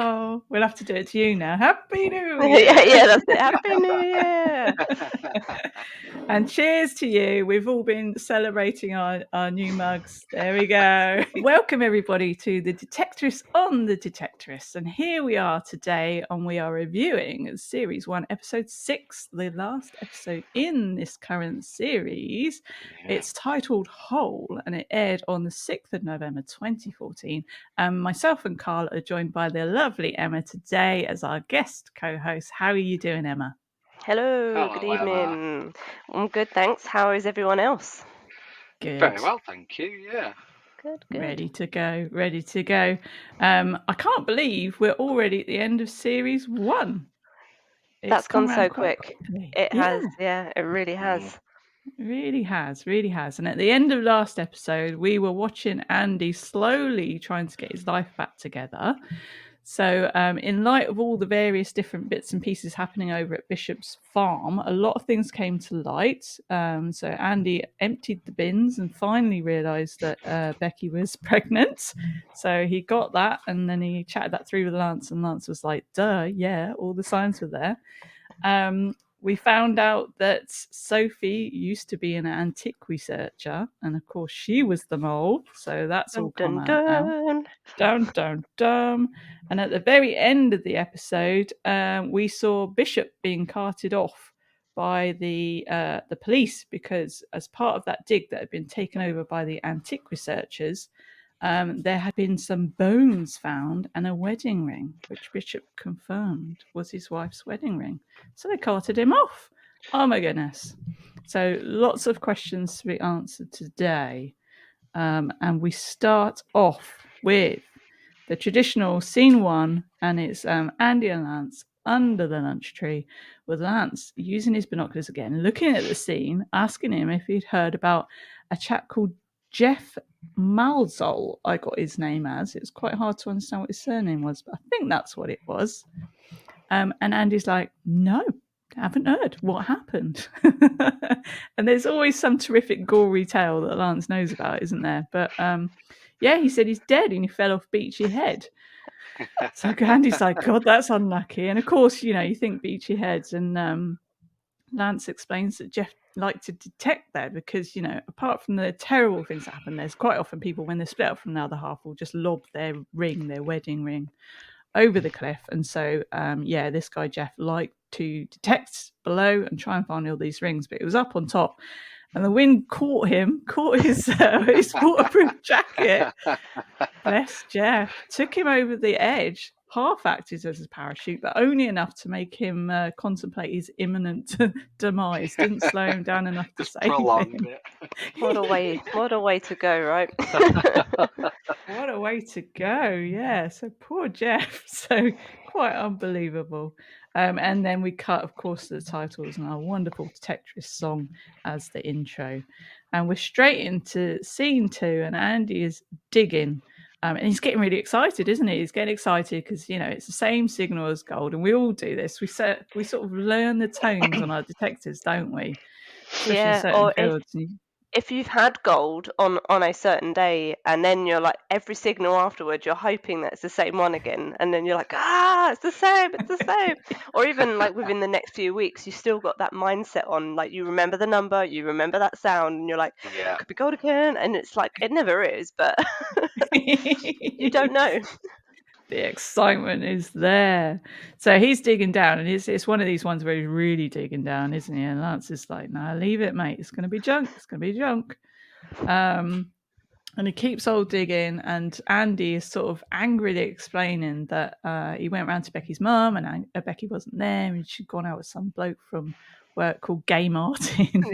Oh, we'll have to do it to you now. Happy New Year! yeah, that's it. Happy New Year! And cheers to you. We've all been celebrating our new mugs. There we go. Welcome everybody to the Detectorists on the Detectorists. And here we are today, and we are reviewing Series 1, Episode 6, the last episode in this current series. Yeah. It's titled Hole, and it aired on the 6th of November 2014. Myself and Karl are joined by the lovely Emma today as our guest co-host. How are you doing, Emma? Hello, good evening. Emma. I'm good, thanks. How is everyone else? Good. Very well, thank you. Yeah. Good. Ready to go. I can't believe we're already at the end of Series 1. That's gone so quick. It has, yeah, it really has. It really has. And at the end of last episode, we were watching Andy slowly trying to get his life back together. So in light of all the various different bits and pieces happening over at Bishop's farm, a lot of things came to light. So Andy emptied the bins and finally realised that Becky was pregnant. So he got that, and then he chatted that through with Lance, and Lance was like, duh, yeah, all the signs were there. We found out that Sophie used to be an antique researcher, and of course she was the mole, so that's all come out now. Dun. And at the very end of the episode, we saw Bishop being carted off by the police, because as part of that dig that had been taken over by the antique researchers, there had been some bones found and a wedding ring, which Bishop confirmed was his wife's wedding ring. So they carted him off. Oh my goodness. So lots of questions to be answered today. And we start off with the traditional scene 1, and it's Andy and Lance under the lunch tree, with Lance using his binoculars again, looking at the scene, asking him if he'd heard about a chap called Jeff Malzol. I got his name as. It was quite hard to understand what his surname was, but I think that's what it was. And Andy's like, no, haven't heard. What happened? And there's always some terrific gory tale that Lance knows about, isn't there? But yeah, he said he's dead and he fell off Beachy Head. So Andy's like, God, that's unlucky. And of course, you think Beachy Heads, and Lance explains that Jeff liked to detect there because, apart from the terrible things that happen, there's quite often people, when they're split up from the other half, will just lob their wedding ring, over the cliff. And so this guy Jeff liked to detect below and try and find all these rings, but it was up on top, and the wind caught his waterproof jacket. Bless Jeff. Took him over the edge, half acted as his parachute, but only enough to make him contemplate his imminent demise. Didn't slow him down enough to save him. What a way to go, right? What a way to go, yeah. So poor Jeff. So quite unbelievable. And then we cut, of course, the titles and our wonderful Detectorist song as the intro. And we're straight into scene 2, and Andy is digging. And he's getting really excited, isn't he? He's getting excited because, it's the same signal as gold. And we all do this. We sort of learn the tones on our detectors, don't we? Especially in certain fields. If you've had gold on a certain day, and then you're like, every signal afterwards, you're hoping that it's the same one again, and then you're like, it's the same. Or even like within the next few weeks, you still got that mindset on, like, you remember the number, you remember that sound, and you're like, it could be gold again. And it's like, it never is, but you don't know. The excitement is there. So he's digging down, and it's one of these ones where he's really digging down, isn't he? And Lance is like, no, leave it, mate. It's going to be junk. And he keeps on digging, and Andy is sort of angrily explaining that he went round to Becky's mum, and Becky wasn't there, and she'd gone out with some bloke from work called Gay Martin.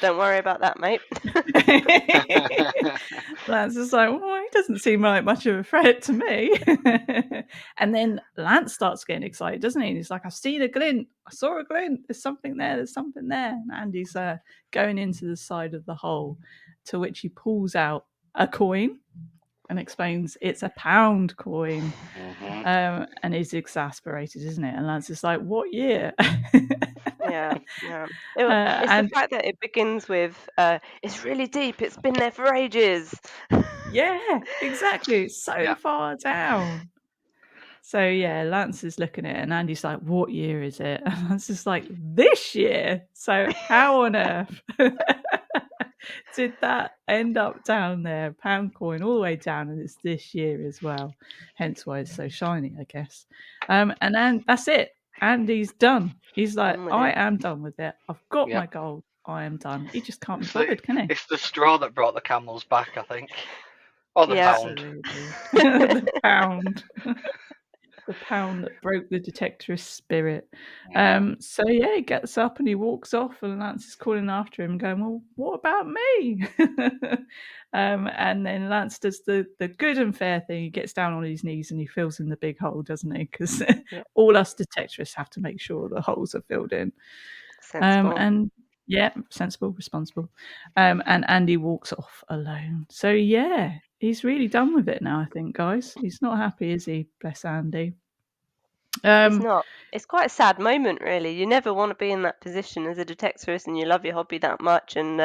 Don't worry about that, mate. Lance is like, he doesn't seem like much of a threat to me. And then Lance starts getting excited, doesn't he? And he's like, I've seen a glint. I saw a glint. There's something there. And Andy's going into the side of the hole, to which he pulls out a coin and explains it's a £1 coin. And he's exasperated, isn't it? And Lance is like, what year? Yeah. It's the fact that it begins with, it's really deep. It's been there for ages. Yeah, exactly. It's so far down. So yeah, Lance is looking at it and Andy's like, what year is it? And Lance is like, this year. So how on earth did that end up down there? Pound coin all the way down, and it's this year as well. Hence why it's so shiny, I guess. And then that's it. Andy's done. He's like, I am done with it. I've got my gold. I am done. He just can't be bothered, can he? It's the straw that brought the camels back, I think. Or the pound. Absolutely. The pound. The pound that broke the detectorist spirit. So yeah, he gets up and he walks off, and Lance is calling after him, going, "Well, what about me?" And then Lance does the good and fair thing. He gets down on his knees and he fills in the big hole, doesn't he? Because all us detectorists have to make sure the holes are filled in. Sensible. And yeah, sensible, responsible. And Andy walks off alone. So yeah, he's really done with it now, I think, guys. He's not happy, is he? Bless Andy. It's not. It's quite a sad moment, really. You never want to be in that position as a detectorist, and you love your hobby that much. And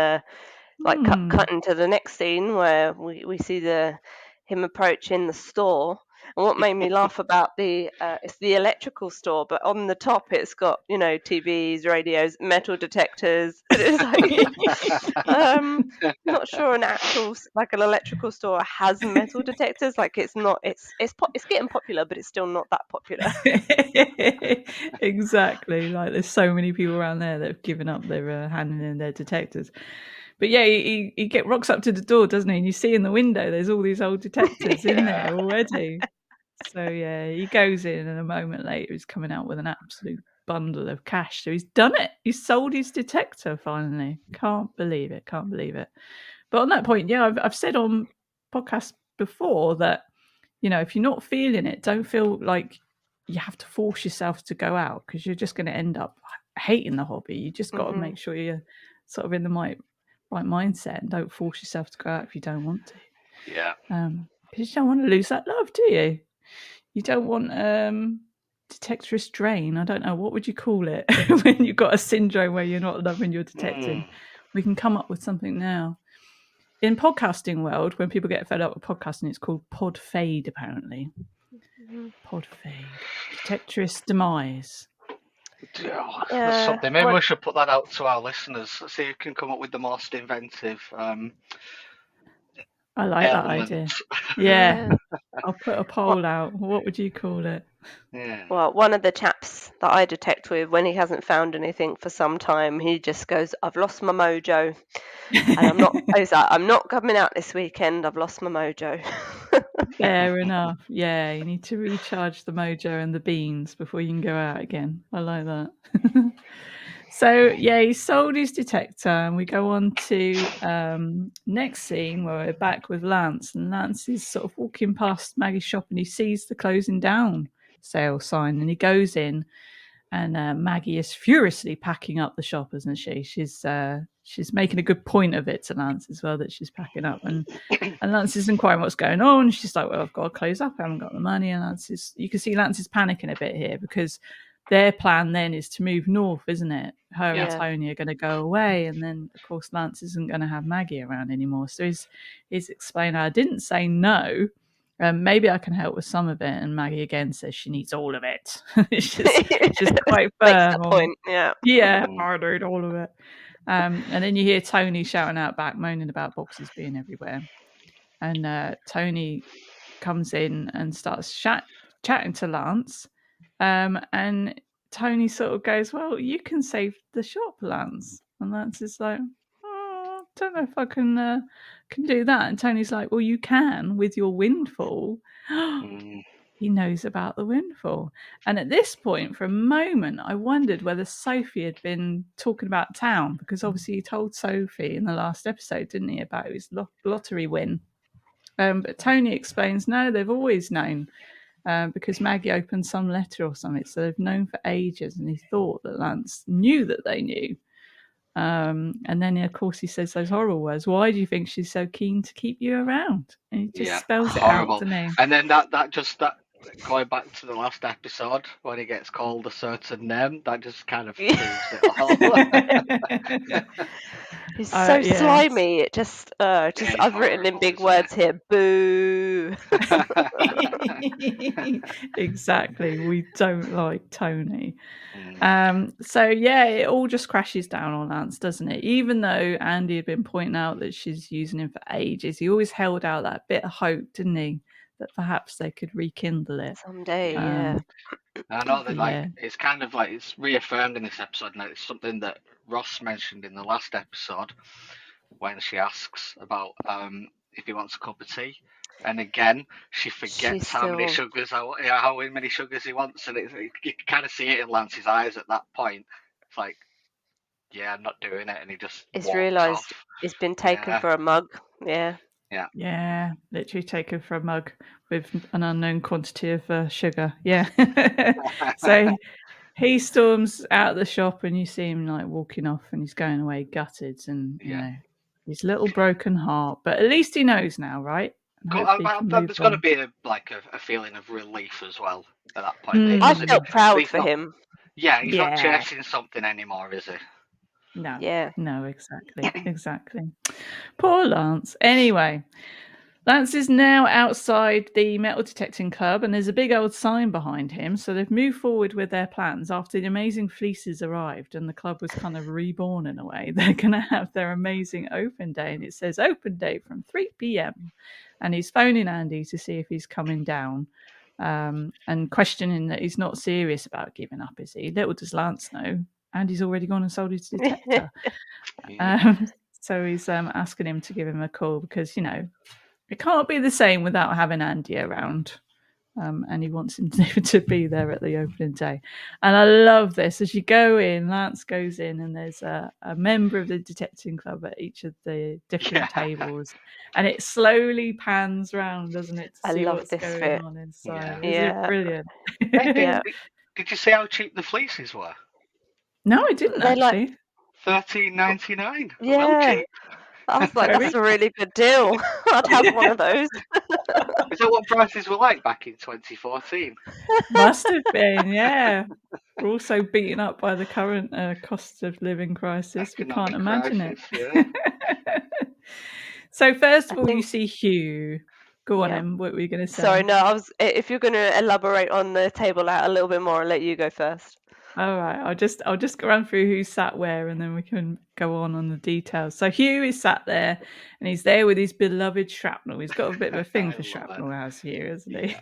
cutting to the next scene where we see him approaching the store. And what made me laugh about it's the electrical store, but on the top it's got, TVs, radios, metal detectors. And it's like, not sure an actual like an electrical store has metal detectors. Like it's not. It's getting popular, but it's still not that popular. Exactly. Like there's so many people around there that have given up their handing in their detectors. But yeah, he rocks up to the door, doesn't he? And you see in the window there's all these old detectors in there already. So yeah, he goes in, and a moment later he's coming out with an absolute bundle of cash. So he's done it. He's sold his detector finally. Can't believe it. Can't believe it. But on that point, yeah, I've said on podcasts before that, if you're not feeling it, don't feel like you have to force yourself to go out, because you're just going to end up hating the hobby. You just got to make sure you're sort of in the right mindset, and don't force yourself to go out if you don't want to. Yeah. Because you don't want to lose that love, do you? You don't want detectorist drain. I don't know, what would you call it when you've got a syndrome where you're not loving your detecting? We can come up with something now. In podcasting world, when people get fed up with podcasting, it's called pod fade, apparently. Pod fade. Detectorist demise. That's something. Maybe we should put that out to our listeners. See if you can come up with the most inventive. I like that idea. Yeah. I'll put a poll out. What would you call it? Yeah. Well, one of the chaps that I detect with, when he hasn't found anything for some time, he just goes, "I've lost my mojo," and I'm not coming out this weekend. I've lost my mojo. Fair enough. Yeah, you need to recharge the mojo and the beans before you can go out again. I like that. So yeah, he sold his detector, and we go on to next scene where we're back with Lance, and Lance is sort of walking past Maggie's shop, and he sees the closing down sale sign, and he goes in, and Maggie is furiously packing up the shop, isn't she? She's making a good point of it to Lance as well, that she's packing up, and Lance is inquiring what's going on. She's like, "Well, I've got to close up. I haven't got the money." And you can see Lance is panicking a bit here, because their plan then is to move north, isn't it? Her and Tony are going to go away, and then of course Lance isn't going to have Maggie around anymore. So he's explaining, "I didn't say no. Maybe I can help with some of it." And Maggie again says she needs all of it. she's quite firm. Makes the point. Yeah, I need all of it. And then you hear Tony shouting out back, moaning about boxes being everywhere. And Tony comes in and starts chatting to Lance. And Tony sort of goes, "Well, you can save the shop, Lance." And Lance is like, "Oh, I don't know if I can do that." And Tony's like, "Well, you can with your windfall." He knows about the windfall. And at this point, for a moment, I wondered whether Sophie had been talking about town, because obviously he told Sophie in the last episode, didn't he, about his lottery win. But Tony explains, no, they've always known, because Maggie opened some letter or something. So they've known for ages, and he thought that Lance knew that they knew. And then, of course, he says those horrible words. "Why do you think she's so keen to keep you around?" And he just spells it out, doesn't he? And then that going back to the last episode when he gets called a certain name, that just kind of proves it all. He's so yeah. slimy. It just he's I've written in horrible, big isn't words here. Boo. Exactly. We don't like Tony. Mm. So yeah, it all just crashes down on Lance, doesn't it? Even though Andy had been pointing out that she's using him for ages, he always held out that bit of hope, didn't he? That perhaps they could rekindle it. Someday, yeah. I know that Yeah. it's kind of like it's reaffirmed in this episode, and it's something that Ross mentioned in the last episode when she asks about if he wants a cup of tea. And again, she forgets how many sugars he wants, and you can kind of see it in Lance's eyes at that point. It's like, yeah, I'm not doing it, and he just walks realised off. it's been taken for a mug. Yeah. Yeah, literally taken for a mug with an unknown quantity of sugar. Yeah. So he storms out of the shop, and you see him like walking off, and he's going away gutted, and you know his little broken heart. But at least he knows now, right? And hopefully he can move There's on. got to be a feeling of relief as well at that point. He I doesn't- felt proud he's for not- him. Yeah, he's not Yeah. chasing something anymore, is he? No. Yeah. No, exactly. Poor Lance. Anyway, Lance is now outside the metal detecting club, and there's a big old sign behind him. So they've moved forward with their plans after the amazing fleeces arrived and the club was kind of reborn in a way. They're going to have their amazing open day, and it says open day from 3 p.m. And he's phoning Andy to see if he's coming down, and questioning that he's not serious about giving up, is he? Little does Lance know, Andy's already gone and sold his detector. So he's asking him to give him a call because, you know, it can't be the same without having Andy around. And he wants him to be there at the opening day. And I love this. As you go in, Lance goes in, and there's a member of the detecting club at each of the different tables. And it slowly pans round, doesn't it, to see what's going on inside. Isn't it brilliant? Did you see how cheap the fleeces were? No, I didn't actually. $13.99. Yeah. Well cheap. I was like, that's a really good deal. I'd have one of those. Is that what prices were like back in 2014? Must have been, yeah. We're also beaten up by the current cost of living crisis. We can't imagine it. Yeah. So first of all, you see Hugh. Go on, Em. What were you going to say? Sorry, no. If you're going to elaborate on the table out a little bit more, I'll let you go first. All right, I'll just go run through who's sat where, and then we can go on the details. So Hugh is sat there, and he's there with his beloved shrapnel. He's got a bit of a thing for shrapnel, has Hugh, hasn't he?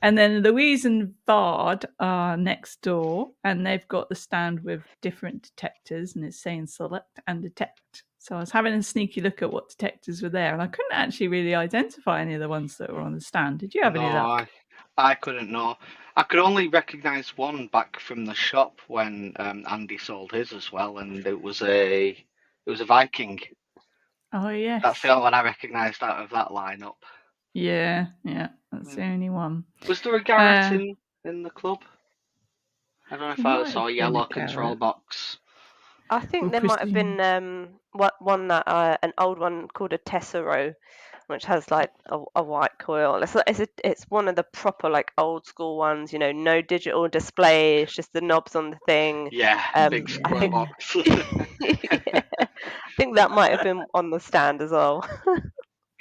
And then Louise and Vard are next door, and they've got the stand with different detectors, and it's saying select and detect. So I was having a sneaky look at what detectors were there, and I couldn't actually really identify any of the ones that were on the stand. Did you have any luck? I couldn't know. I could only recognise one back from the shop when Andy sold his as well, and it was a Viking. Oh yes, that's the only one I recognised out of that lineup. Yeah, that's the only one. Was there a Garrett in the club? I don't know if I saw a yellow control box. I think there might have been one that an old one called a Tessero, which has like a white coil. It's one of the proper like old school ones, you know, no digital display. It's just the knobs on the thing. Yeah, big square box. I think that might have been on the stand as well.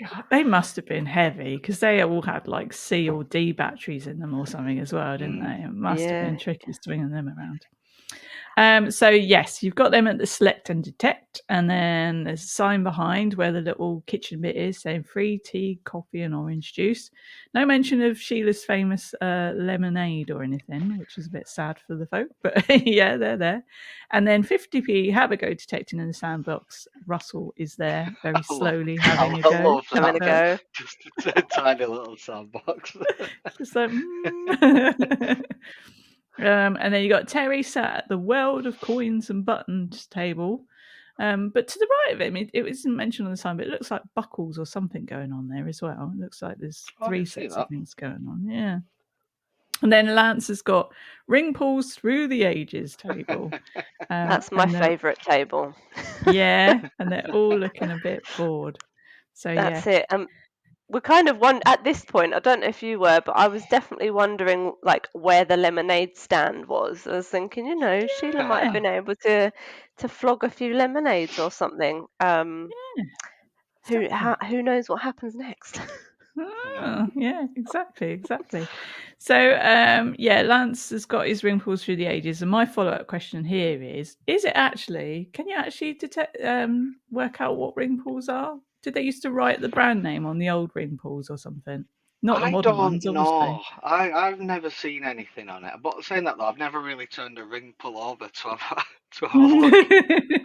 God, they must have been heavy because they all had like C or D batteries in them or something as well, didn't they? It must have been tricky swinging them around. So yes, you've got them at the select and detect, and then there's a sign behind where the little kitchen bit is saying free tea, coffee, and orange juice. No mention of Sheila's famous lemonade or anything, which is a bit sad for the folk, but yeah, they're there. And then 50p, have a go detecting in the sandbox. Russell is there very slowly having a go. Having a go. Just a tiny little sandbox. Just like, and then you got Terry sat at the world of coins and buttons table. But to the right of him, it isn't mentioned on the sign, but it looks like buckles or something going on there as well. It looks like there's three sets of things going on. Yeah. And then Lance has got ring pulls through the ages table. That's my favourite table. Yeah, and they're all looking a bit bored. So that's it. we're kind of at this point, I don't know if you were, but I was definitely wondering like where the lemonade stand was. I was thinking, Sheila might have Yeah. been able to flog a few lemonades or something. Exactly. Who knows what happens next? Yeah, exactly. So, Lance has got his ring pulls through the ages, and my follow-up question here is it actually? Can you actually detect, work out what ring pulls are? Did they used to write the brand name on the old ring pulls or something? Not the I modern don't ones, obviously. know. I've never seen anything on it. But saying that though, I've never really turned a ring pull over to have to have a look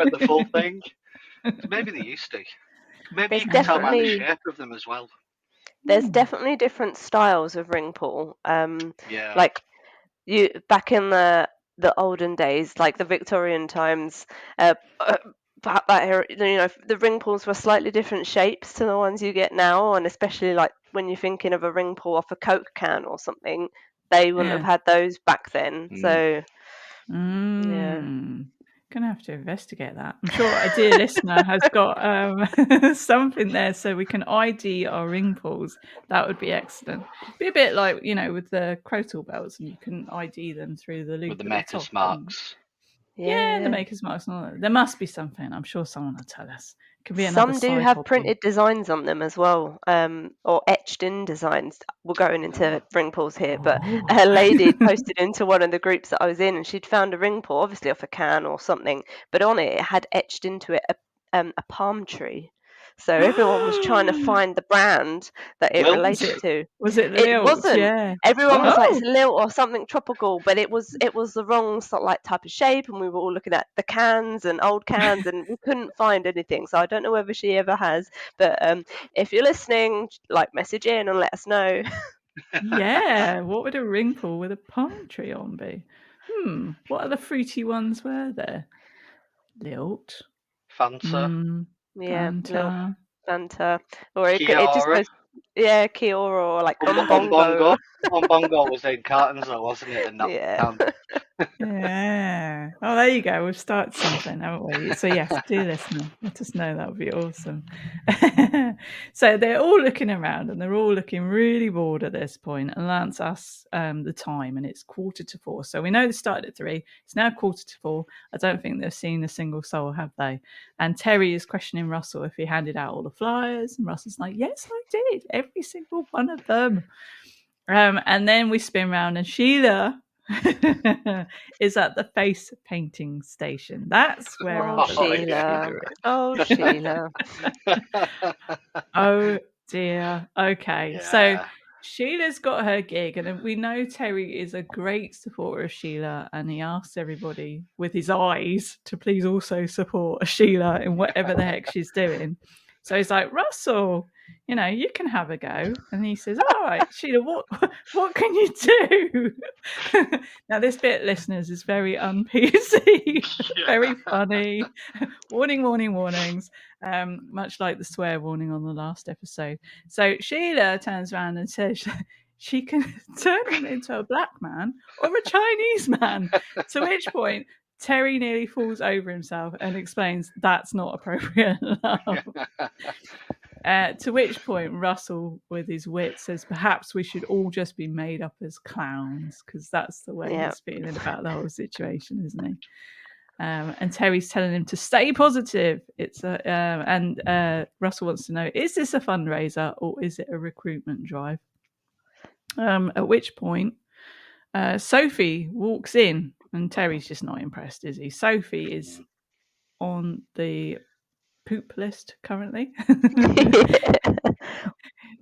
at the full thing. So maybe they used to. Maybe There's you can tell by the definitely shape of them as well. different styles of ring pull. Yeah. Like you back in the olden days, like the Victorian times, that era, the ring pulls were slightly different shapes to the ones you get now, and especially like when you're thinking of a ring pull off a Coke can or something, they wouldn't have had those back then. So yeah. Gonna have to investigate that. I'm sure a dear listener has got something there so we can ID our ring pulls. That would be excellent. Be a bit like, with the crotal belts, and you can ID them through the With loop the at the top. maker's marks. Yeah, the Yeah. maker's marks and all that. There must be something. I'm sure someone will tell us. It could be another Some do side have hobby. printed designs on them as well, or etched in designs. We're going into ring pulls here, but Oh. a lady posted into one of the groups that I was in, and she'd found a ring pull, obviously off a can or something, but on it had etched into it a palm tree. So everyone was trying to find the brand that it Wilt? related to. Was it It lilt? wasn't. Yeah. Everyone was like, it's Oh. a lilt or something tropical, but it was the wrong sort of like type of shape, and we were all looking at the cans and old cans, and we couldn't find anything. So I don't know whether she ever has, but if you're listening, like message in and let us know. Yeah. What would a ring pull with a palm tree on be? What other fruity ones were there? Lilt. Fanta. Yeah, little Fanta. Fanta, or it just Kiara. goes, yeah, Kiora or like Umbongo. Umbongo. Umbongo was in cartons though, wasn't it? And not Yeah. cans. Yeah. Oh, there you go. We've started something, haven't we? So yes, dear listener, let us know. That would be awesome. So they're all looking around and they're all looking really bored at this point. And Lance asks the time, and it's 4:45. So we know they started at 3. It's now 4:45. I don't think they've seen a single soul, have they? And Terry is questioning Russell if he handed out all the flyers, and Russell's like, "Yes, I did. Every single one of them." And then we spin round, and Sheila is at the face painting station. That's where Oh, our beloved Sheila. Sheila is. Oh, Sheila. Oh dear. Okay. So Yeah. Sheila's got her gig, and we know Terry is a great supporter of Sheila, and he asks everybody with his eyes to please also support Sheila in whatever the heck she's doing. So he's like, Russell, you can have a go. And he says, all right, Sheila, what can you do? Now, this bit, listeners, is very un-PC, very funny. Warnings. Much like the swear warning on the last episode. So Sheila turns around and says she can turn him into a black man or a Chinese man. To which point, Terry nearly falls over himself and explains that's not appropriate enough. To which point, Russell, with his wit, says perhaps we should all just be made up as clowns, because that's the way he's feeling about the whole situation, isn't he? And Terry's telling him to stay positive. And Russell wants to know, is this a fundraiser or is it a recruitment drive? At which point, Sophie walks in, and Terry's just not impressed, is he? Sophie is on the poop list currently.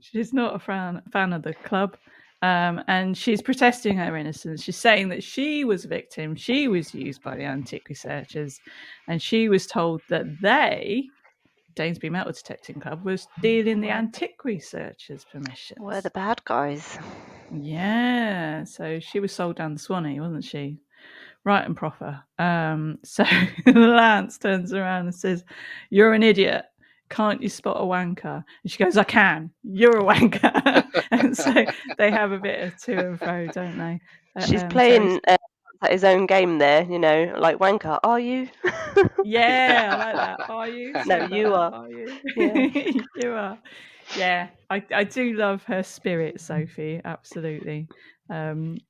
She's not a fan of the club. And she's protesting her innocence. She's saying that she was a victim. She was used by the antique researchers. And she was told that they, Danesby Metal Detecting Club, was stealing the antique researchers' permissions. We're the bad guys. Yeah. So she was sold down the Swanee, wasn't she? Right and proper. So Lance turns around and says, "You're an idiot. Can't you spot a wanker?" And she goes, "I can. You're a wanker." And so they have a bit of to and fro, don't they? She's playing his own game there, like wanker. Are you? Yeah, I like that. Are you? No, you are. Are you? Yeah. You are. Yeah, I do love her spirit, Sophie. Absolutely.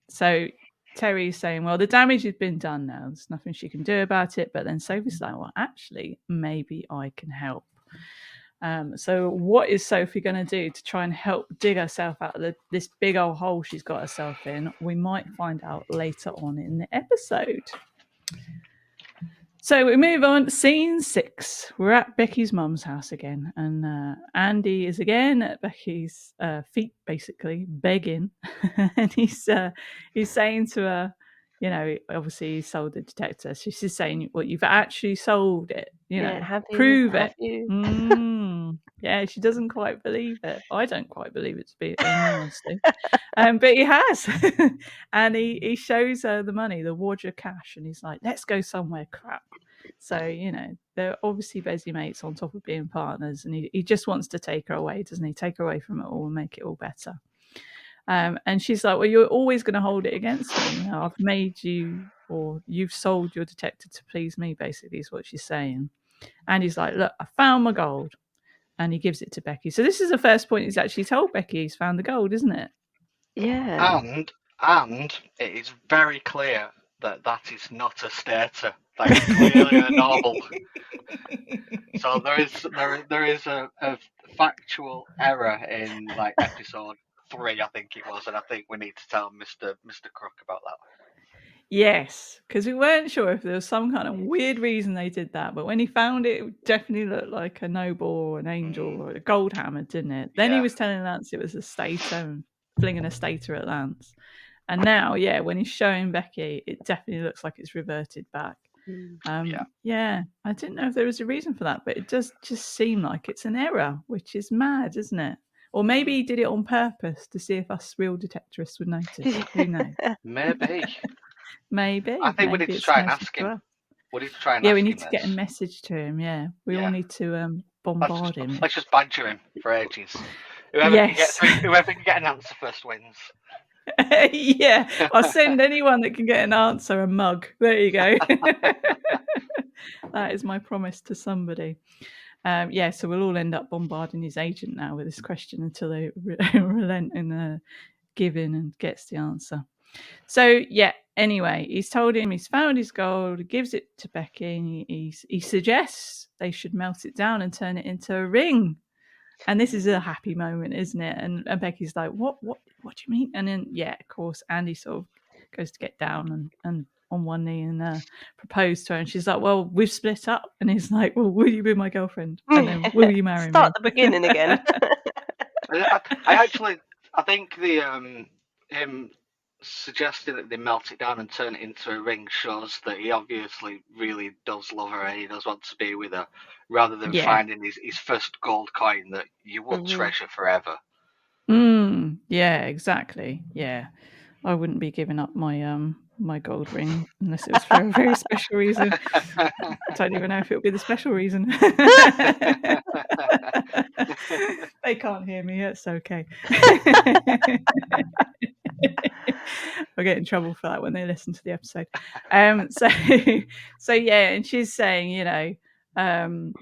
So Terry's saying, well, the damage has been done now. There's nothing she can do about it. But then Sophie's like, well, actually, maybe I can help. So what is Sophie going to do to try and help dig herself out of this big old hole she's got herself in? We might find out later on in the episode. So we move on. Scene 6. We're at Becky's mum's house again, and Andy is again at Becky's feet, basically begging, and he's saying to her, you know, obviously he sold the detector. So she's saying, "Well, you've actually sold it. You know, prove it." Yeah, she doesn't quite believe it. I don't quite believe it, to be in all honesty. But he has, and he shows her the money, the wad of cash, and he's like, "Let's go somewhere crap." So, you know, they're obviously busy mates on top of being partners, and he just wants to take her away, doesn't he? Take her away from it all and make it all better. And she's like, well, you're always going to hold it against me. You know, I've made you, or you've sold your detector to please me, basically, is what she's saying. And he's like, look, I found my gold. And he gives it to Becky. So this is the first point he's actually told Becky he's found the gold, isn't it? Yeah. And it is very clear that is not a stator. That is clearly a normal. So there is a factual error in like episode 3, I think it was, and I think we need to tell Mr. Crook about that. Yes, because we weren't sure if there was some kind of weird reason they did that, but when he found it, it definitely looked like a noble or an angel or a gold hammer, didn't it? Then he was telling Lance it was a stator and flinging a stator at Lance. And now, yeah, when he's showing Becky, it definitely looks like it's reverted back. Yeah, I didn't know if there was a reason for that, but it does just seem like it's an error, which is mad, isn't it? Or maybe he did it on purpose to see if us real detectorists would notice. Who knows? Maybe. Maybe. I think we need to try and ask him. We need to try and ask him. Yeah, we need to get a message to him. Yeah, we all need to bombard him. Let's just badger him for ages. Whoever can get an answer first wins. Yeah, I'll send anyone that can get an answer a mug. There you go. That is my promise to somebody. Yeah, so we'll all end up bombarding his agent now with this question until they relent in giving and gets the answer. So yeah, anyway, he's told him he's found his gold, he gives it to Becky, and he suggests they should melt it down and turn it into a ring. And this is a happy moment, isn't it? And Becky's like, what do you mean? And then, yeah, of course, Andy sort of goes to get down and on one knee and propose to her. And she's like, well, we've split up. And he's like, well, will you be my girlfriend? And then will you marry me? Start the beginning again. I think him suggesting that they melt it down and turn it into a ring shows that he obviously really does love her and he does want to be with her, rather than finding his first gold coin that you would treasure forever. Yeah, exactly. Yeah, I wouldn't be giving up my my gold ring unless it was for a very special reason. I don't even know if it would be the special reason. They can't hear me. It's okay. I'll get in trouble for that when they listen to the episode. So yeah, and she's saying, you know,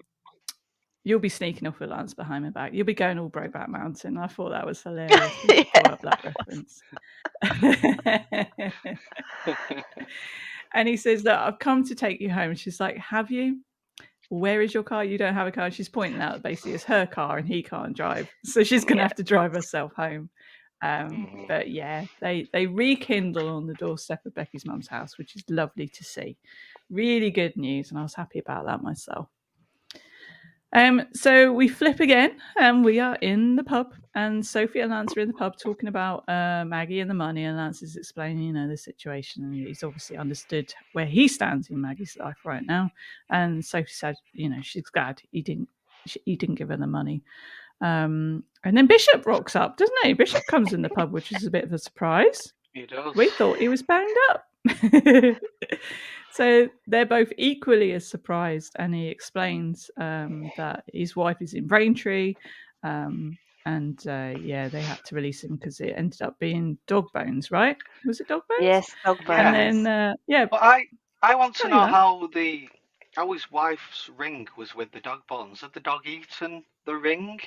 you'll be sneaking off with Lance behind my back. You'll be going all Brokeback Mountain. I thought that was hilarious. We should pull up that reference. And he says, look, I've come to take you home. She's like, have you? Where is your car? You don't have a car. And she's pointing out basically it's her car and he can't drive. So she's going to have to drive herself home. But yeah, they rekindle on the doorstep of Becky's mum's house, which is lovely to see. Really good news. And I was happy about that myself. So we flip again and we are in the pub, and Sophie and Lance are in the pub talking about Maggie and the money, and Lance is explaining, you know, the situation, and he's obviously understood where he stands in Maggie's life right now. And Sophie said, you know, she's glad he didn't give her the money. And then Bishop rocks up, doesn't he? Bishop comes in the pub, which is a bit of a surprise. He does. We thought he was banged up. So they're both equally as surprised, and he explains that his wife is in Braintree, and they had to release him because it ended up being dog bones, right? Was it dog bones? Yes, dog bones. And then But I want to know how the how his wife's ring was with the dog bones. Had the dog eaten the ring?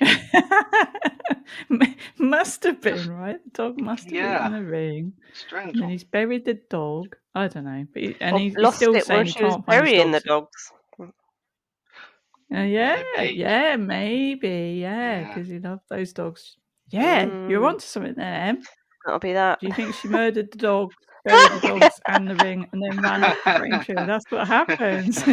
Must have been, right? The dog must have Yeah. eaten the ring. Strange And then one. he's buried the dog. I don't know. But Or he's lost still it while saying he she was can't find his burying the dogs. dogs. Yeah, maybe. Yeah, Yeah. because he loved those dogs. Yeah, you're onto something there, Em. That'll be that. Do you think she murdered the dogs, buried the dogs and the ring, and then ran up the Braintree? That's what happens.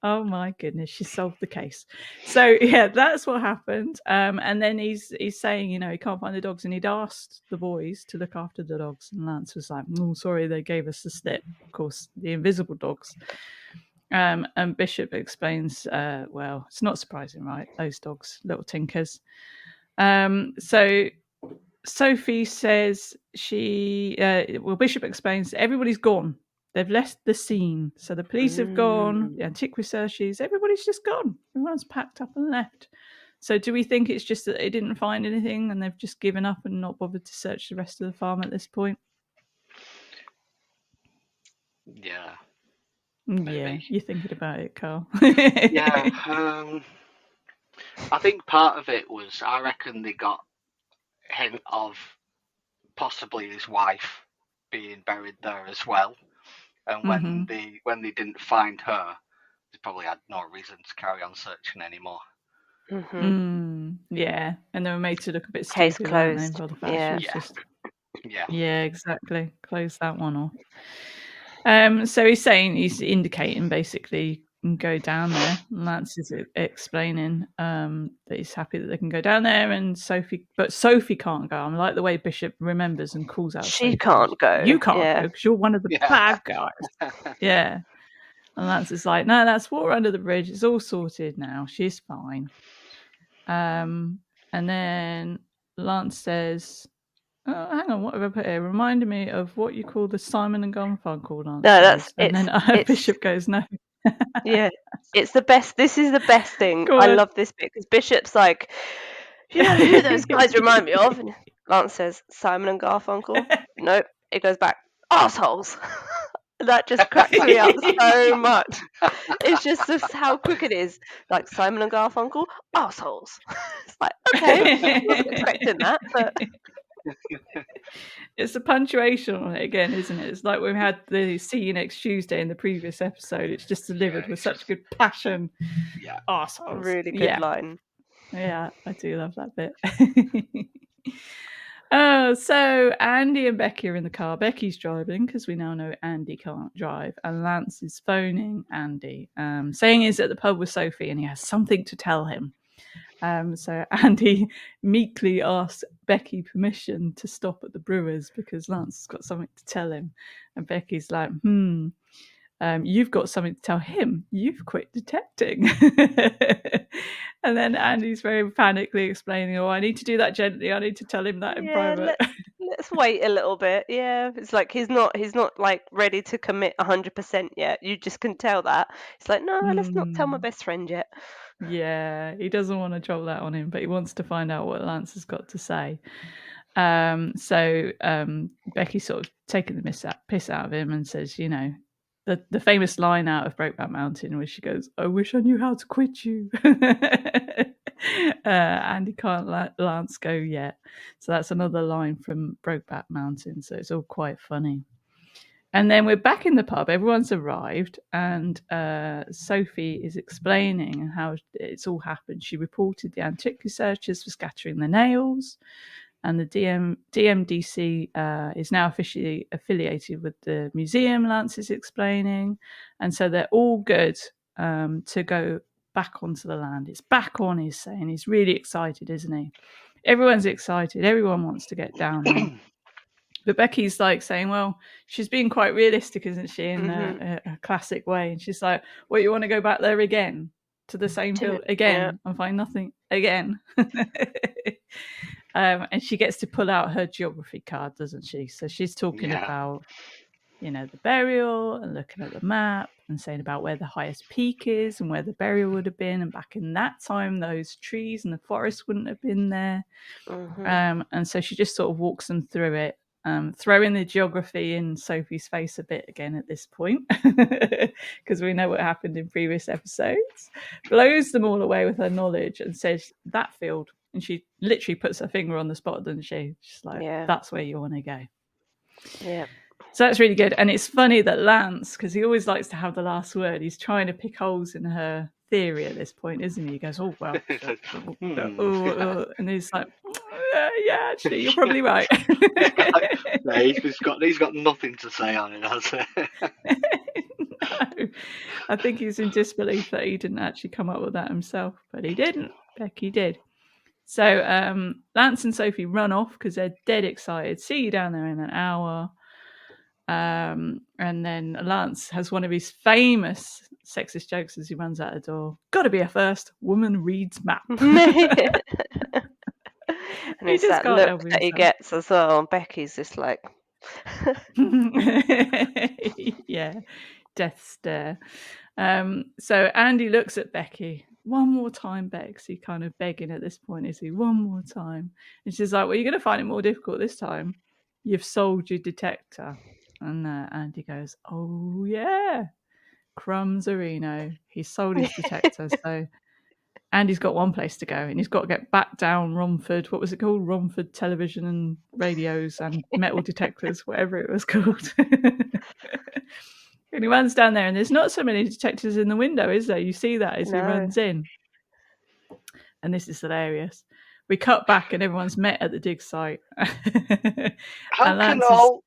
Oh my goodness, she solved the case. So yeah, that's what happened. And then he's saying, you know, he can't find the dogs, and he'd asked the boys to look after the dogs, and Lance was like, "Oh, sorry, they gave us the slip." Of course, the invisible dogs. And Bishop explains, well, it's not surprising, right? Those dogs, little tinkers. So Sophie says Bishop explains everybody's gone. They've left the scene. So the police have gone, the antique researchers, everybody's just gone. Everyone's packed up and left. So do we think it's just that they didn't find anything and they've just given up and not bothered to search the rest of the farm at this point? Yeah. Maybe. Yeah, you're thinking about it, Karl. Yeah. I think part of it was, I reckon they got a hint of possibly his wife being buried there as well. And when they didn't find her, they probably had no reason to carry on searching anymore. Yeah, and they were made to look a bit Case stupid, weren't they? closed. By the fact she was just Yeah, exactly. Close that one off. So he's indicating basically go down there. Lance is explaining that he's happy that they can go down there, and Sophie can't go. I like the way Bishop remembers and calls out. She Sophie. can't go. You can't go because you're one of the bad guys. Yeah. And Lance is like, no, that's water under the bridge. It's all sorted now. She's fine. And then Lance says, oh, hang on, what have I put here? Reminded me of what you call the Simon and Garfunkel dance. No, that's and then Bishop goes, no. Yeah, it's the best. This is the best thing. I love this bit because Bishop's like, you know who those guys remind me of? And Lance says, Simon and Garfunkel. Nope. It goes back, assholes. That just cracks me up so much. It's just how quick it is. Like Simon and Garfunkel, assholes. It's like, okay, I wasn't expecting that, but it's the punctuation on it again, isn't it? It's like we had the "See you next Tuesday" in the previous episode. It's just delivered with such good passion. Yeah, assholes. Really good line. Yeah, I do love that bit. So Andy and Becky are in the car. Becky's driving because we now know Andy can't drive, and Lance is phoning Andy, saying he's at the pub with Sophie and he has something to tell him. So Andy meekly asks Becky permission to stop at the Brewers because Lance has got something to tell him, and Becky's like, you've got something to tell him. You've quit detecting. And then Andy's very panically explaining, I need to do that gently. I need to tell him that in private. Let's wait a little bit. Yeah, it's like he's not like ready to commit 100% yet. You just can tell that. It's like, no, let's not tell my best friend yet. Yeah, he doesn't want to drop that on him, but he wants to find out what Lance has got to say. So Becky's sort of taking the piss out of him and says, you know, the famous line out of Brokeback Mountain where she goes, I wish I knew how to quit you. And he can't let Lance go yet. So that's another line from Brokeback Mountain. So it's all quite funny. And then we're back in the pub. Everyone's arrived, and Sophie is explaining how it's all happened. She reported the antique researchers for scattering the nails, and the DMDC is now officially affiliated with the museum, Lance is explaining. And so they're all good to go back onto the land. It's back on, he's saying. He's really excited, isn't he? Everyone's excited. Everyone wants to get down there. But Becky's like saying, well, she's being quite realistic, isn't she, in a classic way. And she's like, well, you want to go back there again to the same field again and find nothing again? And she gets to pull out her geography card, doesn't she? So she's talking about, you know, the burial and looking at the map and saying about where the highest peak is and where the burial would have been. And back in that time, those trees and the forest wouldn't have been there. And so she just sort of walks them through it. throwing the geography in Sophie's face a bit again at this point, because we know what happened in previous episodes, blows them all away with her knowledge and says, that field. And she literally puts her finger on the spot, doesn't she? She's like, that's where you want to go. Yeah. So that's really good. And it's funny that Lance, because he always likes to have the last word, he's trying to pick holes in her theory at this point, isn't he? He goes, oh, well. And he's like, yeah, actually, you're probably right. He's got nothing to say on it, has he? No. I think he's in disbelief that he didn't actually come up with that himself, but he didn't. Becky did. So Lance and Sophie run off because they're dead excited. See you down there in an hour. And then Lance has one of his famous sexist jokes as he runs out the door. Gotta be a first. Woman reads map. And it's that look that he gets as well. And Becky's just like... yeah, death stare. So Andy looks at Becky. One more time, Bex. He kind of begging at this point, is he? One more time. And she's like, well, you're going to find it more difficult this time. You've sold your detector. And Andy goes, oh, yeah. Crumbs Areno. He sold his detector. So Andy's got one place to go, and he's got to get back down Romford. What was it called? Romford Television and Radios and Metal Detectors, whatever it was called. And he runs down there, and there's not so many detectors in the window, is there? You see that as he runs in. And this is hilarious. We cut back, and everyone's met at the dig site. How can all...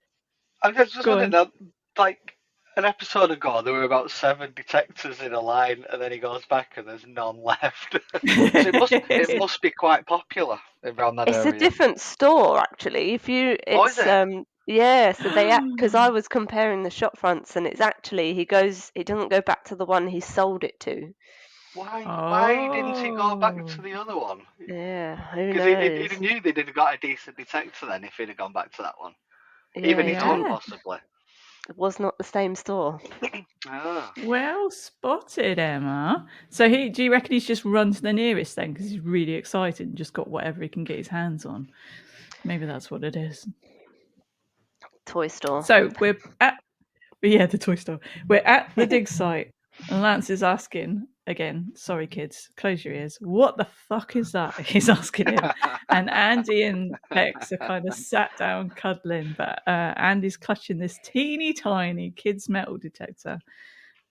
I just want to know, like, an episode ago, there were about 7 detectors in a line, and then he goes back and there's none left. So it must be quite popular around that area. It's a different store, actually. Is it? Yeah, so because I was comparing the shop fronts, and it's actually he doesn't go back to the one he sold it to. Why didn't he go back to the other one? Yeah, who knows? Because he knew they'd have got a decent detector then if he'd have gone back to that one. Yeah, even his own, possibly. It was not the same store. Well spotted, Emma. So do you reckon he's just run to the nearest then because he's really excited and just got whatever he can get his hands on? Maybe that's what it is. Toy store. So we're at the toy store. We're at the dig site, and Lance is asking again. Sorry, kids, close your ears. What the fuck is that? He's asking him, and Andy and Bex are kind of sat down cuddling, but Andy's clutching this teeny tiny kid's metal detector.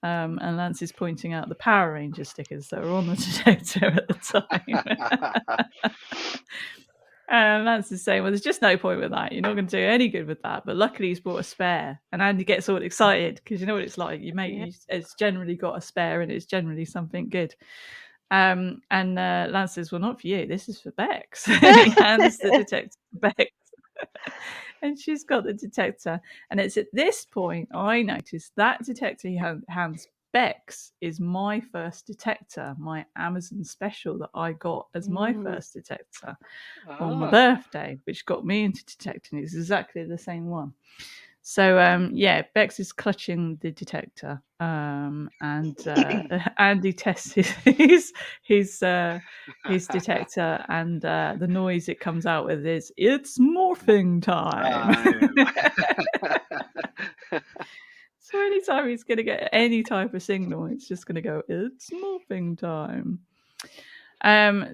And Lance is pointing out the Power Ranger stickers that were on the detector at the time. And Lance is saying, well, there's just no point with that. You're not going to do any good with that. But luckily he's brought a spare. And Andy gets all excited because you know what it's like. It's generally got a spare and it's generally something good. And Lance says, well, not for you. This is for Bex. He hands the detector to Bex. And she's got the detector. And it's at this point I noticed that detector he hands Bex is my first detector, my Amazon special that I got as my first detector on my birthday, which got me into detecting. It's exactly the same one. So Bex is clutching the detector, and Andy tests his detector, and the noise it comes out with is "It's morphing time." So anytime he's going to get any type of signal, it's just going to go, it's morphing time.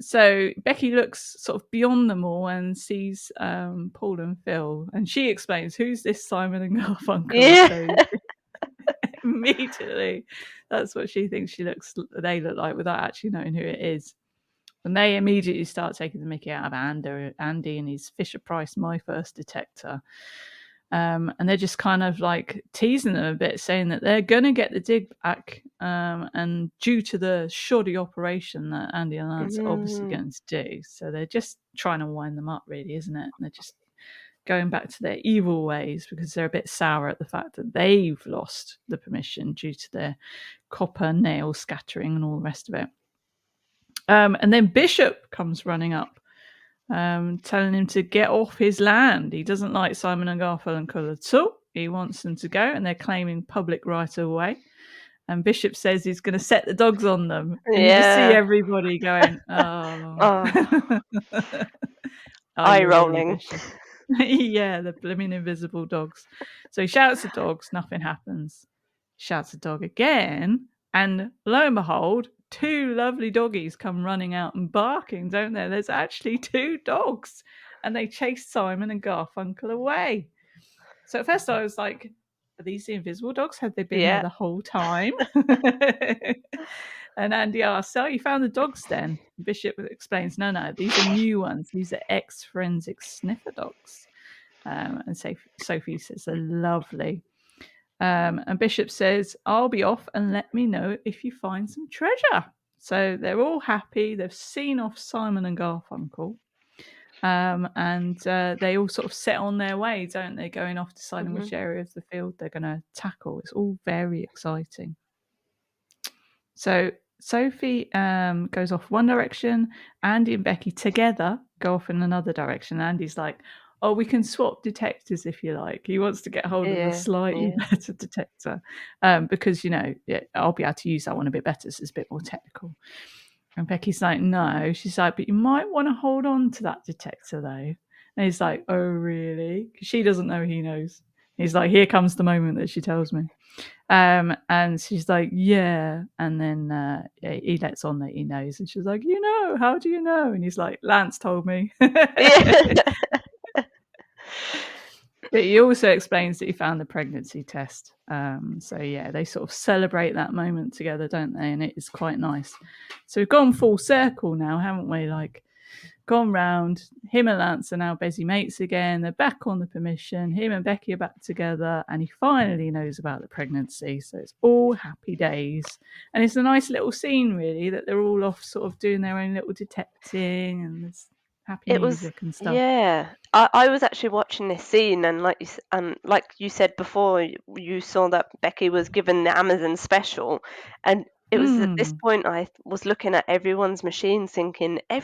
So Becky looks sort of beyond them all and sees Paul and Phil. And she explains, who's this Simon and Garfunkel? Yeah. So immediately, that's what she thinks they look like without actually knowing who it is. And they immediately start taking the mickey out of Andy and his Fisher-Price My First Detector. And they're just kind of like teasing them a bit, saying that they're going to get the dig back. And due to the shoddy operation that Andy and Lance are obviously going to do. So they're just trying to wind them up, really, isn't it? And they're just going back to their evil ways because they're a bit sour at the fact that they've lost the permission due to their copper nail scattering and all the rest of it. And then Bishop comes running up. Telling him to get off his land. He doesn't like Simon and Garfunkel at all. He wants them to go, and they're claiming public right of way. And Bishop says he's going to set the dogs on them. And you just see everybody going, oh. Eye rolling. Really, Yeah, the blooming invisible dogs. So he shouts at dogs, nothing happens. Shouts at dog again, and lo and behold, 2 lovely doggies come running out and barking, don't there? There's actually 2 dogs, and they chase Simon and Garfunkel away. So at first I was like, are these the invisible dogs? Have they been there Yeah. the whole time? And Andy asks, oh, you found the dogs then? Bishop explains, no, these are new ones. These are ex-forensic sniffer dogs. And Sophie says, they're lovely. And Bishop says, I'll be off and let me know if you find some treasure. So they're all happy. They've seen off Simon and Garfunkel. And they all sort of set on their way, don't they? Going off deciding which area of the field they're going to tackle. It's all very exciting. So Sophie goes off one direction. Andy and Becky together go off in another direction. Andy's like, oh, we can swap detectors if you like. He wants to get hold of a slightly better detector because, I'll be able to use that one a bit better. So it's a bit more technical. And Becky's like, no. She's like, but you might want to hold on to that detector, though. And he's like, oh, really? Because she doesn't know he knows. He's like, here comes the moment that she tells me. And she's like, yeah. And then he lets on that he knows. And she's like, how do you know? And he's like, Lance told me. But he also explains that he found the pregnancy test. So yeah, they sort of celebrate that moment together, don't they? And it is quite nice. So we've gone full circle now, haven't we? Like, gone round. Him and Lance are now busy mates again. They're back on the permission. Him and Becky are back together, and he finally knows about the pregnancy. So it's all happy days. And it's a nice little scene, really, that they're all off sort of doing their own little detecting, and there's happy music and stuff. Yeah. I was actually watching this scene, and like you said before, you saw that Becky was given the Amazon special, and it was at this point I was looking at everyone's machines thinking, they're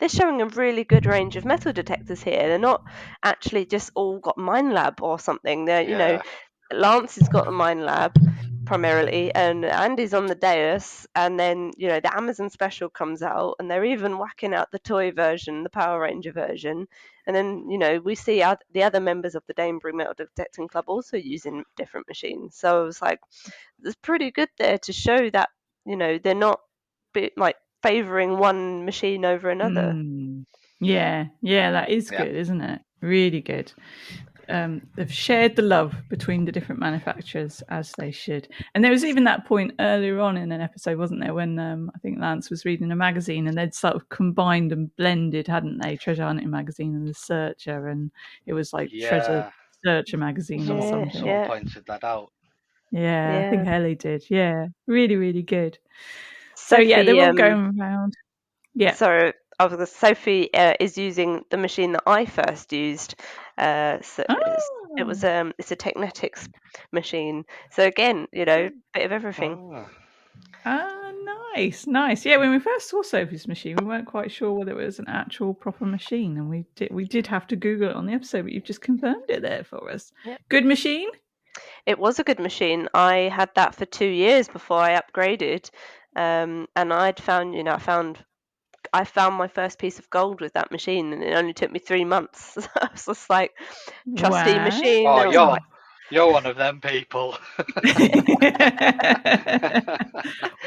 showing a really good range of metal detectors here. They're not actually just all got Minelab or something. They're, Lance has got the Minelab primarily, and Andy's on the Deus, and then the Amazon special comes out, and they're even whacking out the toy version, the Power Ranger version, and then we see the other members of the Danebury Metal Detecting Club also using different machines. So I was like, it's pretty good there to show that they're not like favoring one machine over another. Yeah, that is good, isn't it? Really good. They've shared the love between the different manufacturers as they should. And there was even that point earlier on in an episode, wasn't there, when I think Lance was reading a magazine and they'd sort of combined and blended, hadn't they? Treasure Hunting magazine and the Searcher, and it was like Treasure Searcher magazine or something. Someone pointed that out. Yeah, I think Ellie did. Yeah, really, really good. Sophie, so yeah, they're all going around. Yeah. So Sophie is using the machine that I first used. It's a Technetics machine. So again, bit of everything. Nice. Yeah, when we first saw Sophie's machine, we weren't quite sure whether it was an actual proper machine, and we did have to Google it on the episode, but you've just confirmed it there for us. Yep. Good machine? It was a good machine. I had that for 2 years before I upgraded, and I'd found, I found my first piece of gold with that machine, and it only took me 3 months. So I was just like, trusty machine. Oh, you're one of them people.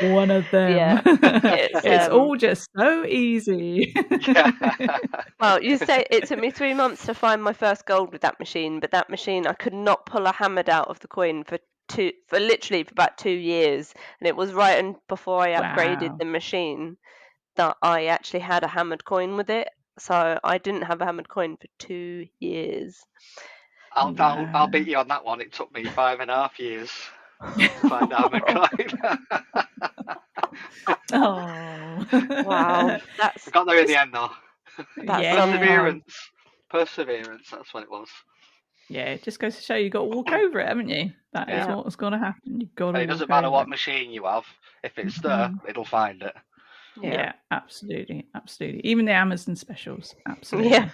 One of them. Yeah, it's all just so easy. Well, you say it took me 3 months to find my first gold with that machine, but that machine I could not pull a hammered out of the coin for literally about 2 years, and it was right before I upgraded the machine that I actually had a hammered coin with it. So I didn't have a hammered coin for 2 years. I'll beat you on that one. It took me 5.5 years to find a hammered coin. Wow, I got there in the end though. Perseverance. That's what it was. Yeah, it just goes to show you got to walk over it, haven't you? That is what's going to happen. You've got to. It doesn't matter what machine you have. If it's there, it'll find it. Yeah, absolutely. Even the Amazon specials, absolutely. Yeah.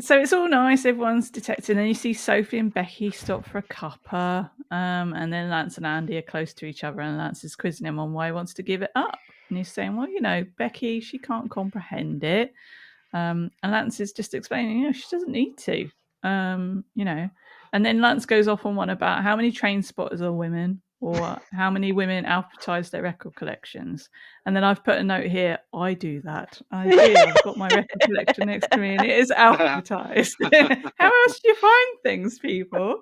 So it's all nice. Everyone's detecting, and you see Sophie and Becky stop for a cuppa, and then Lance and Andy are close to each other, and Lance is quizzing him on why he wants to give it up, and he's saying, "Well, Becky, she can't comprehend it." And Lance is just explaining, she doesn't need to, And then Lance goes off on one about how many train spotters are women, or how many women advertise their record collections. And then I've put a note here, I do that. I do. I've got my record collection next to me and it is advertised. How else do you find things, people?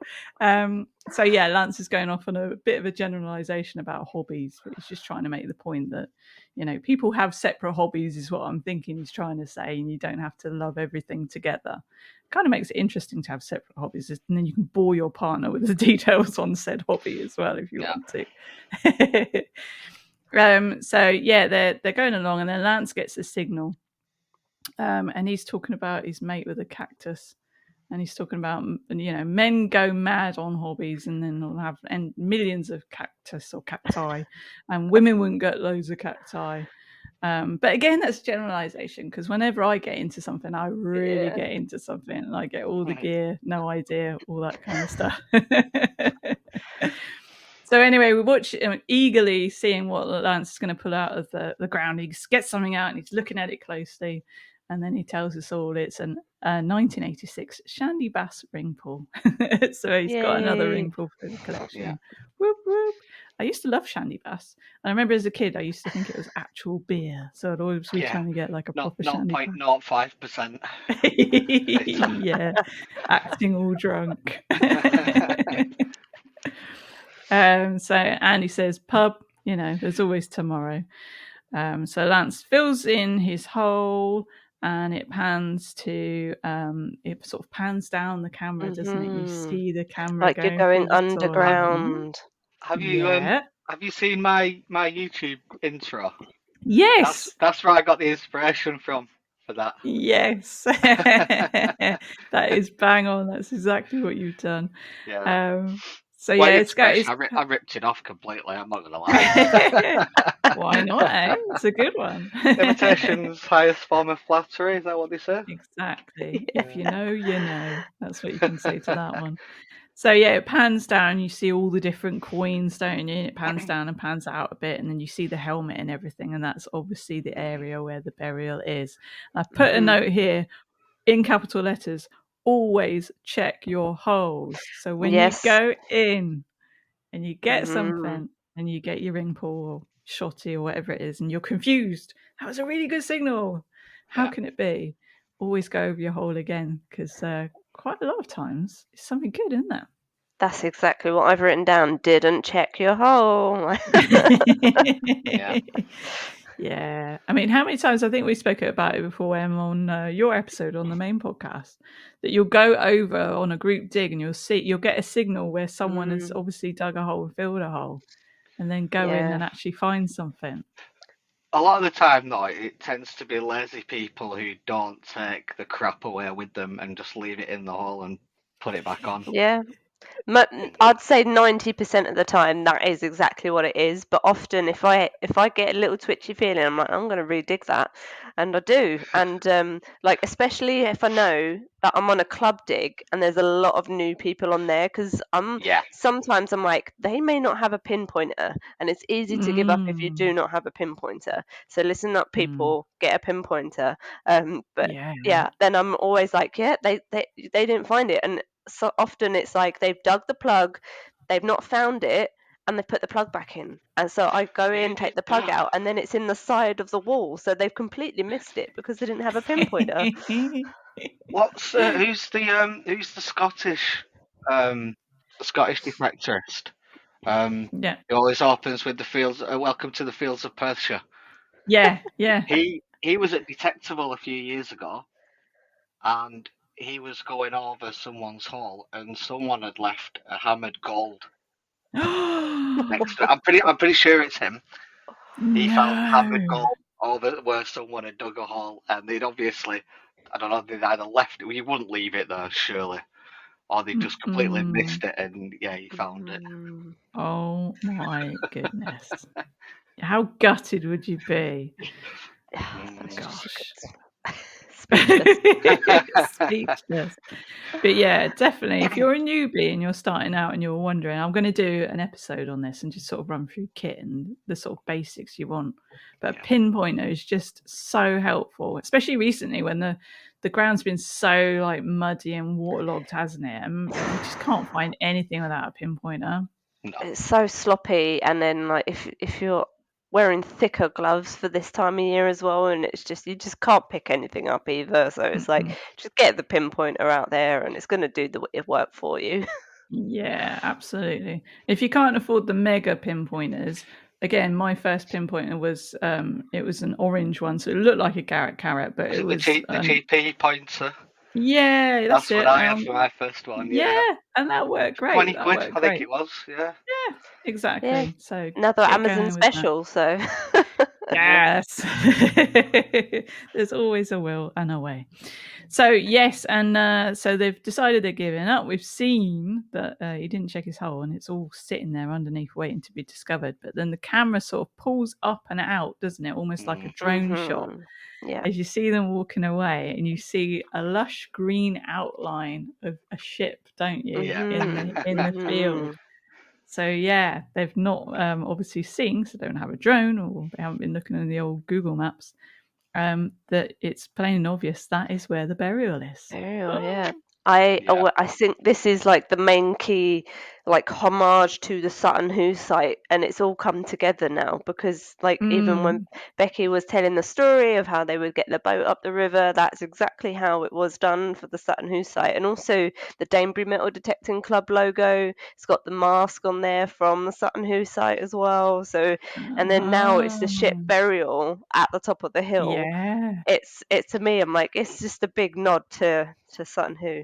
So yeah, Lance is going off on a bit of a generalization about hobbies, but he's just trying to make the point that, people have separate hobbies is what I'm thinking he's trying to say, and you don't have to love everything together. Kind of makes it interesting to have separate hobbies, and then you can bore your partner with the details on said hobby as well if you want to. So yeah, they're going along, and then Lance gets a signal, and he's talking about his mate with a cactus, and he's talking about men go mad on hobbies, and then they'll have millions of cactus or cacti, and women wouldn't get loads of cacti. But again, that's generalization, because whenever I get into something, I really get into something, and I get all the gear, no idea, all that kind of stuff. So anyway, we watch eagerly seeing what Lance is going to pull out of the ground. He gets something out and he's looking at it closely, and then he tells us all it's an 1986 Shandy Bass ring pull. So he's got another ring pull for the collection. Yeah. Whoop, whoop. I used to love Shandy Bass. And I remember as a kid, I used to think it was actual beer. So I'd always be trying to get like a proper Shandy Bass. 0.05%. Yeah, acting all drunk. So Andy says, pub, there's always tomorrow. So Lance fills in his hole, and it pans to, it sort of pans down the camera, doesn't it? You see the camera like you're going underground. Have you seen my YouTube intro? Yes, that's where I got the inspiration from for that. Yes, that is bang on. That's exactly what you've done. Yeah. So yeah, it's I ripped it off completely. I'm not gonna lie. Why not? It's a good one. Imitation's highest form of flattery. Is that what they say? Exactly. Yeah. If you know, you know. That's what you can say to that one. So yeah, it pans down. You see all the different coins, don't you? It pans down and pans out a bit, and then you see the helmet and everything, and that's obviously the area where the burial is. I've put a note here in capital letters. Always check your holes. So when you go in and you get something, and you get your ring pull or shotty or whatever it is, and you're confused, that was a really good signal. How can it be? Always go over your hole again, because quite a lot of times it's something good, isn't there? That's exactly what I've written down. Didn't check your hole. Yeah. I mean, how many times, I think we spoke about it before, Em, on your episode on the main podcast, that you'll go over on a group dig and you'll get a signal where someone has obviously dug a hole and filled a hole, and then go in and actually find something. A lot of the time, though, it tends to be lazy people who don't take the crap away with them and just leave it in the hole and put it back on. Yeah. I'd say 90% of the time that is exactly what it is, but often if I get a little twitchy feeling, I'm like, I'm going to redig that, and I do. And like, especially if I know that I'm on a club dig and there's a lot of new people on there, because sometimes I'm like, they may not have a pinpointer, and it's easy to give up if you do not have a pinpointer. So listen up, people, get a pinpointer. But then I'm always like, they didn't find it. And so often it's like they've dug the plug, they've not found it, and they've put the plug back in. And so I go in, take the plug out, and then it's in the side of the wall. So they've completely missed it because they didn't have a pinpointer. Who's the Scottish detectorist? He always opens with the fields. Welcome to the fields of Perthshire. Yeah. He was at Detectable a few years ago, and he was going over someone's hole, and someone had left a hammered gold next to it. I'm pretty sure it's him. He found hammered gold over where someone had dug a hole, and they'd obviously, I don't know, they'd either left it. You wouldn't leave it there, surely, or they just completely missed it, and he found it. Oh my goodness! How gutted would you be? Gosh. Speechless. Speechless. But yeah, definitely. If you're a newbie and you're starting out and you're wondering, I'm going to do an episode on this and just sort of run through kit and the sort of basics you want. But a pinpointer is just so helpful, especially recently when the ground's been so like muddy and waterlogged, hasn't it? And you just can't find anything without a pinpointer. No. It's so sloppy, and then like if you're wearing thicker gloves for this time of year as well, and it's just you just can't pick anything up either. So it's like just get the pinpointer out there, and it's going to do the work for you. Yeah, absolutely. If you can't afford the mega pinpointers, again, my first pinpointer was it was an orange one, so it looked like a carrot, but Was it it the was GP pointer? yeah, that's what it. I had for my first one. Yeah, and that worked great. 20 That quid, worked I great. think it was. Yeah. Yeah, exactly. Yeah, So another get Amazon going with that. special. So Yes, there's always a will and a way. So yes, and so they've decided they're giving up. We've seen that he didn't check his hole, and it's all sitting there underneath, waiting to be discovered. But then the camera sort of pulls up and out, doesn't it? Almost like a drone shot. Yeah. As you see them walking away, and you see a lush green outline of a ship, don't you? In the field. So yeah, they've not obviously seen, so they don't have a drone, or they haven't been looking in the old Google Maps. That it's plain and obvious that is where the burial is. Burial, yeah. I think this is like the main key, like homage to the Sutton Hoo site, and it's all come together now because, like, even when Becky was telling the story of how they would get the boat up the river, that's exactly how it was done for the Sutton Hoo site, and also the Danebury Metal Detecting Club logo. It's got the mask on there from the Sutton Hoo site as well. So, and then now it's the ship burial at the top of the hill. Yeah. It's to me, I'm like, it's just a big nod to Sutton Hoo.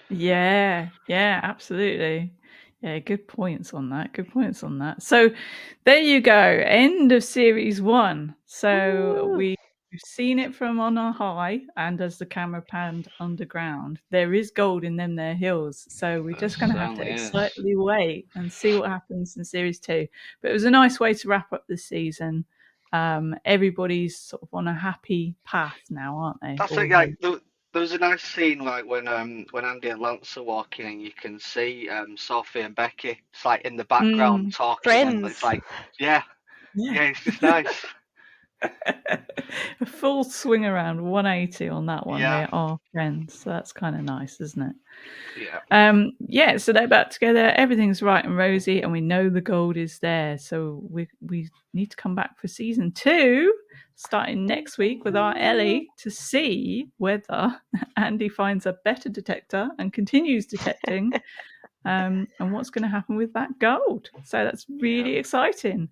Yeah, absolutely. Yeah, good points on that. Good points on that. So there you go. End of series 1. So we've seen it from on a high, and as the camera panned underground, there is gold in them there hills. So we're just going to have to excitedly wait and see what happens in series 2. But it was a nice way to wrap up the season. Everybody's sort of on a happy path now, aren't they? That's it. Like there was a nice scene like when Andy and Lance are walking, and you can see Sophie and Becky. It's like in the background talking, and it's like yeah, it's just nice. A full swing around 180 on that one. Yeah. They are friends, so that's kind of nice, isn't it? Yeah. So they're back together, everything's right and rosy, and we know the gold is there. So we need to come back for season 2, starting next week with our Ellie, to see whether Andy finds a better detector and continues detecting, and what's going to happen with that gold. So that's really exciting.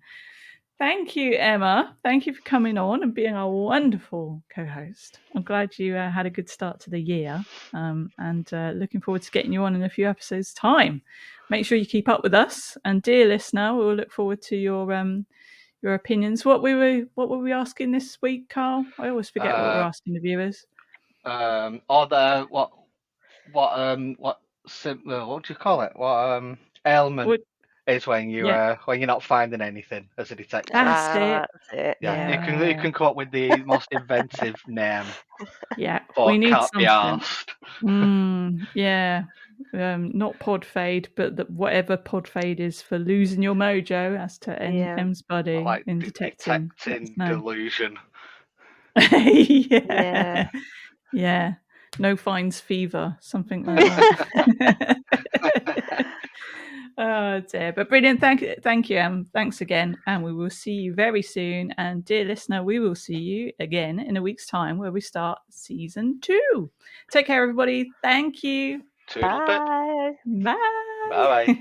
Thank you, Emma. Thank you for coming on and being our wonderful co-host. I'm glad you had a good start to the year, and looking forward to getting you on in a few episodes' time. Make sure you keep up with us, and dear listener, we'll look forward to your opinions. What were we asking this week, Karl? I always forget what we're asking the viewers. Or the what do you call it? What ailment is when you're not finding anything as a detective. That's it. Yeah. You can come up with the most inventive name. Yeah, but we need can't something. Be asked. Yeah. Not pod fade, but whatever pod fade is for losing your mojo, as to M's buddy like in detecting delusion. Yeah. No fines fever, something like that. Oh dear, but brilliant. Thank you, Em. Thanks again, and we will see you very soon. And dear listener, we will see you again in a week's time, where we start season 2. Take care, everybody. Thank you. Bye. Bye. Bye.